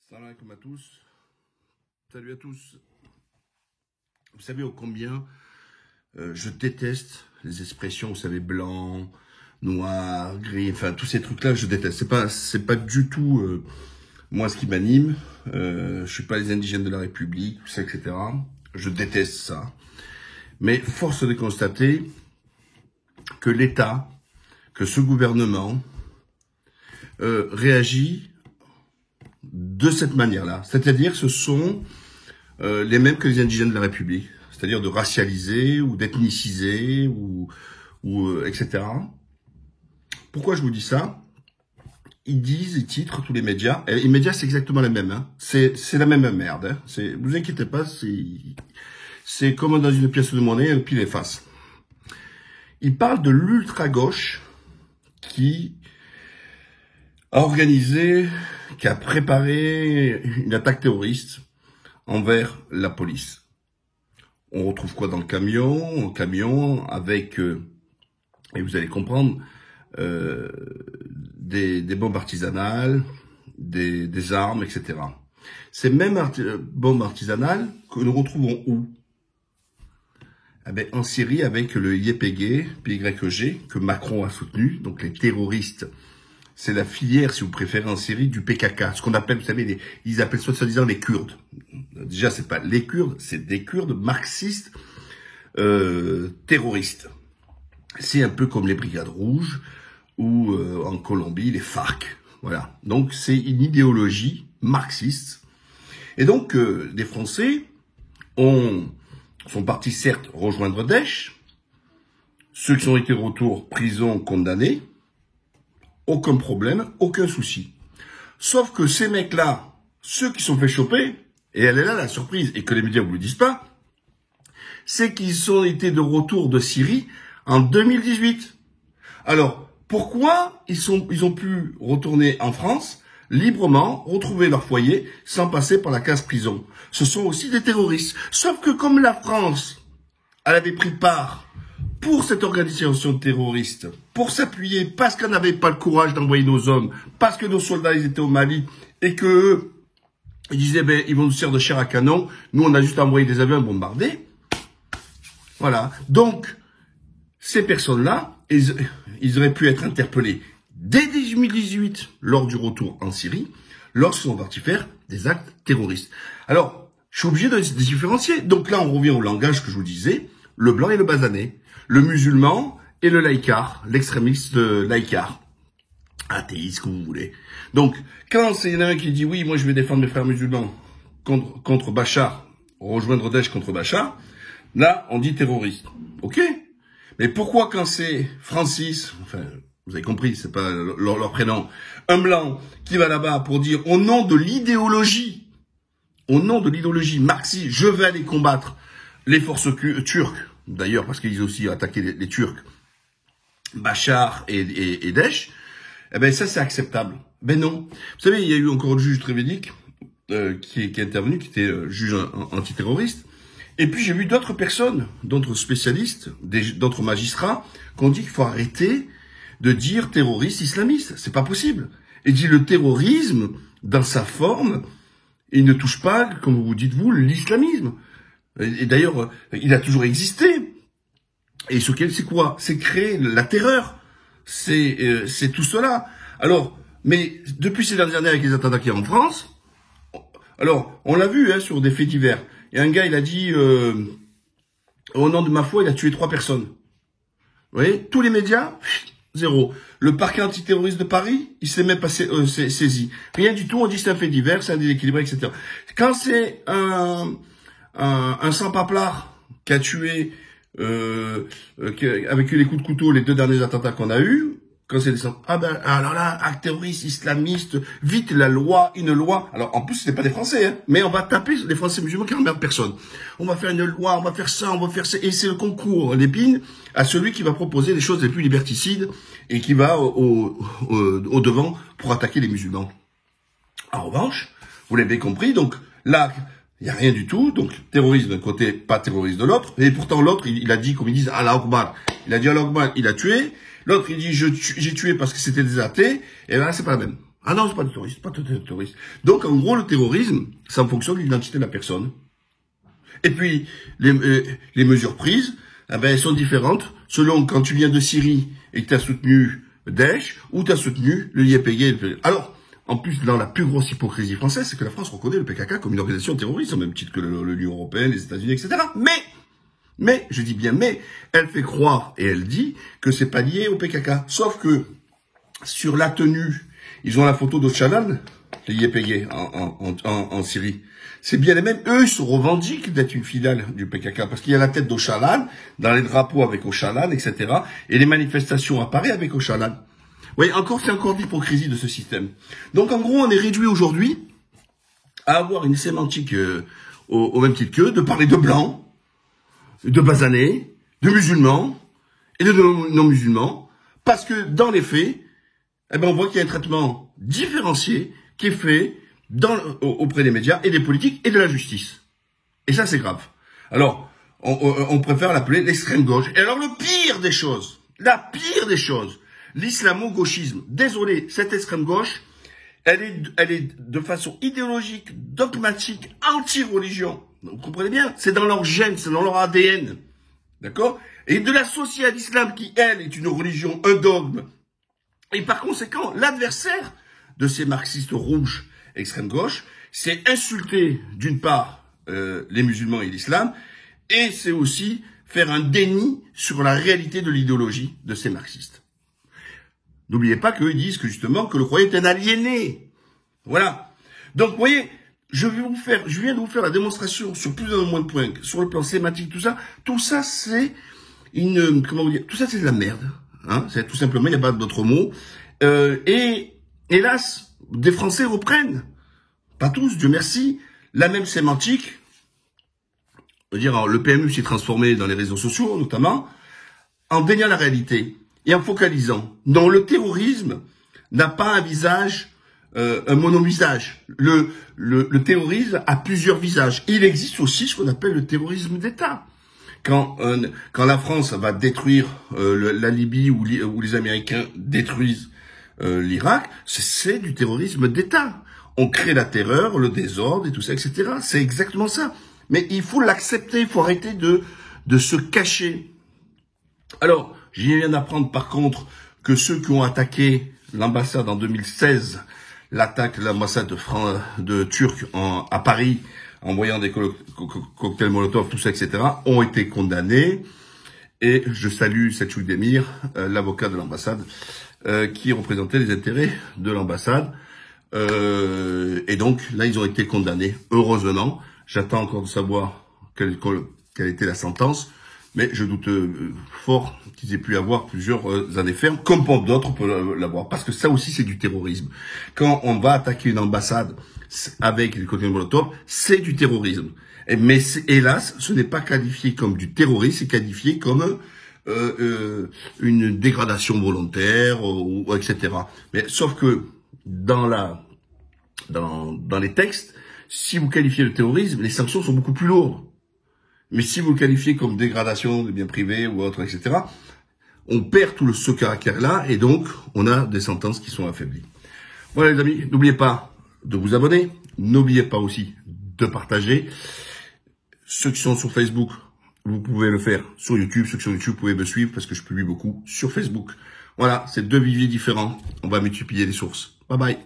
Salam alaikum à tous. Salut à tous. Vous savez ô combien je déteste les expressions, vous savez, blanc, noir, gris, enfin tous ces trucs-là, je déteste. C'est pas du tout moi ce qui m'anime. Je suis pas les indigènes de la République, tout ça, etc. Je déteste ça. Mais force de constater que l'État, que ce gouvernement réagit de cette manière-là. C'est-à-dire ce sont les mêmes que les indigènes de la République. C'est-à-dire de racialiser ou d'ethniciser ou etc. Pourquoi je vous dis ça? Ils disent, ils titrent tous les médias. Et les médias, c'est exactement les mêmes. Hein. C'est la même merde. Hein. Vous inquiétez pas, c'est comme dans une pièce de monnaie, et puis les faces. Ils parlent de l'ultra-gauche qui a organisé, qui a préparé une attaque terroriste envers la police. On retrouve quoi dans le camion? Un camion avec, et vous allez comprendre, des bombes artisanales, des armes, etc. Ces mêmes bombes artisanales que nous retrouvons où? Eh bien, en Syrie avec le YPG, PYG, que Macron a soutenu, donc les terroristes. C'est la filière, si vous préférez, en Syrie, du PKK. Ce qu'on appelle, vous savez, ils appellent soi-disant les Kurdes. Déjà, c'est pas les Kurdes, c'est des Kurdes marxistes terroristes. C'est un peu comme les Brigades Rouges ou en Colombie, les FARC. Voilà. Donc, c'est une idéologie marxiste. Et donc, les Français sont partis, certes, rejoindre Daesh. Ceux qui ont été de retour, prison, condamnés. Aucun problème, aucun souci. Sauf que ces mecs-là, ceux qui sont fait choper, et elle est là la surprise, et que les médias ne vous le disent pas, c'est qu'ils ont été de retour de Syrie en 2018. Alors, pourquoi ils ont pu retourner en France librement, retrouver leur foyer, sans passer par la case prison? Ce sont aussi des terroristes. Sauf que comme la France, elle avait pris part pour cette organisation terroriste, pour s'appuyer, parce qu'on n'avait pas le courage d'envoyer nos hommes, parce que nos soldats ils étaient au Mali, et que eux, ils disaient, ben, ils vont nous servir de chair à canon, nous on a juste envoyé des avions bombarder. Voilà. Donc, ces personnes-là, ils auraient pu être interpellés dès 2018, lors du retour en Syrie, lorsqu'ils sont partis faire des actes terroristes. Alors, je suis obligé de différencier. Donc là, on revient au langage que je vous disais, le blanc et le basané, le musulman et le laïcard, l'extrémiste laïcard, athéiste, comme vous voulez. Donc, quand il y en a un qui dit, oui, moi je vais défendre mes frères musulmans contre Bachar, rejoindre Daesh contre Bachar, là, on dit terroriste. Ok? Mais pourquoi quand c'est Francis, enfin, vous avez compris, c'est pas leur prénom, un blanc qui va là-bas pour dire, au nom de l'idéologie marxiste, je vais aller combattre les forces turques, d'ailleurs, parce qu'ils ont aussi attaqué les Turcs, Bachar et Daesh, eh ben ça c'est acceptable. Ben non. Vous savez, il y a eu encore le juge Trévédic qui est intervenu, qui était juge antiterroriste. Et puis j'ai vu d'autres personnes, d'autres spécialistes, d'autres magistrats, qui ont dit qu'il faut arrêter de dire terroriste islamiste. C'est pas possible. Et dit le terrorisme, dans sa forme, il ne touche pas, comme vous dites vous, l'islamisme. Et d'ailleurs, il a toujours existé. Et ce qu'elle, c'est quoi? C'est créer la terreur. C'est tout cela. Alors, mais depuis ces dernières années avec les attentats qu'il y a en France, alors, on l'a vu hein, sur des faits divers. Et un gars, il a dit, au nom de ma foi, il a tué 3 personnes. Vous voyez? Tous les médias, zéro. Le parquet antiterroriste de Paris, il s'est même pas saisi. Rien du tout, on dit c'est un fait divers, c'est un déséquilibré, etc. Quand c'est un sans-paplard qui a tué, avec les coups de couteau, les 2 derniers attentats qu'on a eus, quand c'est des alors là, acte terroriste, islamiste, vite la loi, une loi. Alors, en plus, c'était pas des Français, hein, mais on va taper les Français musulmans qui n'emmerdent personne. On va faire une loi, on va faire ça, on va faire ça, et c'est le concours, l'épine, à celui qui va proposer les choses les plus liberticides et qui va au devant pour attaquer les musulmans. En revanche, vous l'avez compris, donc là, il n'y a rien du tout, donc terroriste d'un côté, pas terroriste de l'autre, et pourtant l'autre, il a dit, comme ils disent, Allah Akbar. Il a dit Allah Akbar, il a tué, l'autre il dit, j'ai tué parce que c'était des athées, et là, c'est pas la même. Ah non, c'est pas de terroriste, pas de terroriste. Donc, en gros, le terrorisme, c'est en fonction de l'identité de la personne. Et puis, les mesures prises, eh ben, elles sont différentes selon quand tu viens de Syrie et que tu as soutenu Daesh ou tu as soutenu le YPG. Alors, en plus, dans la plus grosse hypocrisie française, c'est que la France reconnaît le PKK comme une organisation terroriste, au même titre que l'Union européenne, les États-Unis, etc. Mais, je dis bien mais, elle fait croire et elle dit que c'est pas lié au PKK. Sauf que, sur la tenue, ils ont la photo d'Öcalan, les YPG, en Syrie. C'est bien les mêmes. Eux, ils se revendiquent d'être une filiale du PKK, parce qu'il y a la tête d'Öcalan, dans les drapeaux avec Öcalan, etc. Et les manifestations apparaissent avec Öcalan. Oui, c'est encore l'hypocrisie de ce système. Donc, en gros, on est réduit aujourd'hui à avoir une sémantique au même titre qu'eux, de parler de blancs, de basanés, de musulmans et de non-musulmans, parce que dans les faits, eh ben, on voit qu'il y a un traitement différencié qui est fait auprès des médias et des politiques et de la justice. Et ça, c'est grave. Alors, on préfère l'appeler l'extrême gauche. Et alors, la pire des choses, l'islamo-gauchisme. Désolé, cette extrême gauche, elle est de façon idéologique, dogmatique, anti-religion. Vous comprenez bien? C'est dans leur gène, c'est dans leur ADN. D'accord? Et de l'associer à l'islam qui, elle, est une religion, un dogme. Et par conséquent, l'adversaire de ces marxistes rouges extrême gauche, c'est insulter, d'une part, les musulmans et l'islam, et c'est aussi faire un déni sur la réalité de l'idéologie de ces marxistes. N'oubliez pas qu'eux disent que justement que le croyant est un aliéné. Voilà. Donc, vous voyez, je viens de vous faire la démonstration sur plus d'un moins de points, sur le plan sémantique, tout ça c'est tout ça c'est de la merde. Hein, c'est tout simplement, il n'y a pas d'autre mot. Et hélas, des Français reprennent, pas tous, Dieu merci, la même sémantique. Je veux dire, le PMU s'est transformé dans les réseaux sociaux, notamment, en déniant la réalité et en focalisant. Non, le terrorisme n'a pas un visage, un monovisage. Le terrorisme a plusieurs visages. Il existe aussi ce qu'on appelle le terrorisme d'État. Quand la France va détruire la Libye ou les Américains détruisent l'Irak, c'est du terrorisme d'État. On crée la terreur, le désordre et tout ça, etc. C'est exactement ça. Mais il faut l'accepter, il faut arrêter de se cacher. Alors, je viens d'apprendre par contre que ceux qui ont attaqué l'ambassade en 2016, l'ambassade de Turc à Paris, en voyant des cocktails Molotov, tout ça, etc., ont été condamnés. Et je salue Selçuk Demir, l'avocat de l'ambassade, qui représentait les intérêts de l'ambassade. Et donc, là, ils ont été condamnés. Heureusement, j'attends encore de savoir quelle était la sentence, mais je doute fort qu'ils aient pu avoir plusieurs années fermes, comme pour d'autres peuvent l'avoir. Parce que ça aussi, c'est du terrorisme. Quand on va attaquer une ambassade avec les cocktails Molotov, c'est du terrorisme. Mais hélas, ce n'est pas qualifié comme du terrorisme, c'est qualifié comme une dégradation volontaire, etc. Mais sauf que dans les textes, si vous qualifiez le terrorisme, les sanctions sont beaucoup plus lourdes. Mais si vous le qualifiez comme dégradation des biens privés ou autre, etc., on perd tout ce caractère-là et donc on a des sentences qui sont affaiblies. Voilà les amis, n'oubliez pas de vous abonner, n'oubliez pas aussi de partager. Ceux qui sont sur Facebook, vous pouvez le faire sur YouTube. Ceux qui sont sur YouTube, vous pouvez me suivre parce que je publie beaucoup sur Facebook. Voilà, c'est deux viviers différents. On va multiplier les sources. Bye bye.